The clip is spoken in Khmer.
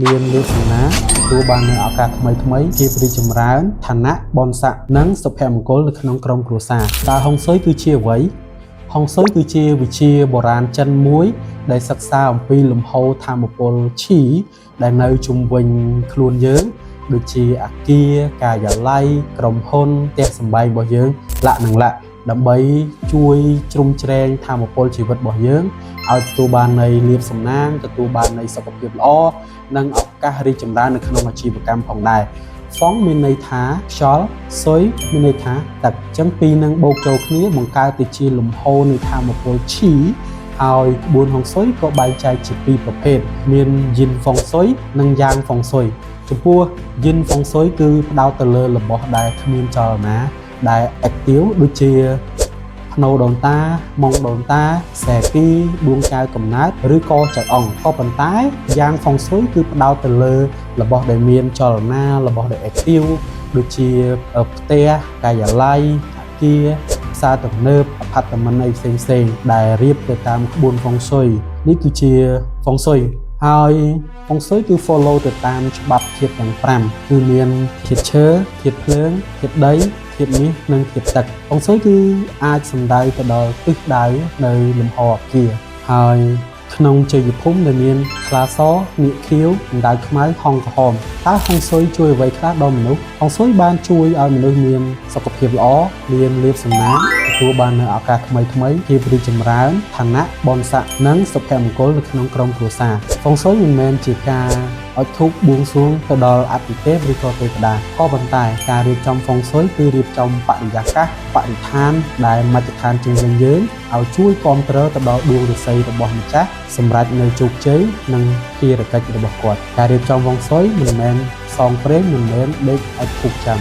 មានលាភសំណាងទទួលបាននូវឱកាសថ្មីជារីកចម្រើនឋានៈបុណ្យស័ក្តិនិងសុភមង្គលនៅក្នុងក្រុមគ្រួសារតើហុងស៊ុយគឺជាអ្វីហុងស៊ុយគឺជាវិជ្ជាបុរាណចិនមួយដែលសិក្សាអំពីលំហូរថាមពលឈីដែលនៅជុំវិញខ្លួនយើងដូចជាអគារការិយាល័យក្រុមហ៊ុនផ្ទះសម្បែងរបស់យើងលក្ខណៈដើម្បីជួយជ្រោមជ្រែងថាមពលជីវិតរបស់យើងឲ្យទទួលបាននៃលាភសំណាងទទួលបាននៃសុខភាពល្អនិងឱកាសរីកចម្រើននៅក្នុងអាជីវកម្មផងដែរហ្វុងមានន័យថាខ្យល់ស៊ុយមានន័យថាទឹកអញ្ចឹងពីរនឹងបូកចូលគ្នាបង្កើតទៅជាលំហូរនៃថាមពលឈីហើយក្បួនហុងស៊ុយក៏បែងចែកជាពីរប្រភេទមានយិនហ្វុងស៊ុយនិងយ៉ាងហ្វុងស៊ុយចំពោះយិនហ្វុងស៊ុយគឺផ្ដោតទៅលើរបស់ដែលគ្មានចលនាដែល active ដូចជាភ្នូដូនតាម៉ុងដូនតាសែគីដួងចៅកំណើតឬក៏ចៅអង្គក៏ប៉ុន្តែយ៉ាងហ្វុងស៊ុយគឺផ្ដោតទៅលើរបស់ដែលមានចលនារបស់ដែល active ដូចជាផ្ទះការិយាល័យអគារផ្សារទំនើបអផាតមិនអីផ្សេងដែលរៀបទៅតាមក្បួនហ្វុងស៊ុយនេះគឺជាហ្វុងស៊ុយហើយហ្វុងស៊ុយគឺ follow ទៅតាមច្បាប់ធាតុទាំង5គឺមានធាតុឈើធាតុភ្លើងធាតុដីធាតុមាសនិងធាតុទឹកហ្វុងស៊ុយគឺអាចសំដៅទៅដល់ទិសដៅនៅលំហអគារហើយក្នុងជ័យភូមិដែលមានខ្លាសនាគខៀវកម្ដៅខ្មៅហង្សក្រហមតើហុងស៊ុយជួយអ្វីខ្លះដល់មនុស្សហុងស៊ុយបានជួយឲ្យមនុស្សមានសុខភាពល្អមានលាភសំណាងទទួលបាននូវឱកាសថ្មីភាពរីកចម្រើនឋានៈបុណ្យស័ក្តិនិងសុភមង្គលនៅក្នុងក្រុមគ្រួសារហ្វុងស៊ុយមិនមែនជាការឲ្យធូបបួងសួងទៅដល់អាទិទេពឬក៏ទេវតាក៏ប៉ុន្តែការរៀបចំហ្វុងស៊ុយគឺរៀបចំបរិយាកាសបរិស្ថានដែលមជ្ឈដ្ឋានជុំវិញយើងឲ្យជួយគ្រប់គ្រងទៅដល់ដួងឫស្សីរបស់ម្ចាស់សម្រាប់នៅជោគជ័យនិងភារកិច្ចរបស់គាត់ការរៀបចំហ្វុងស៊ុយមិនមែនសងព្រេងមិនមែនដេកឲ្យភូកចាំ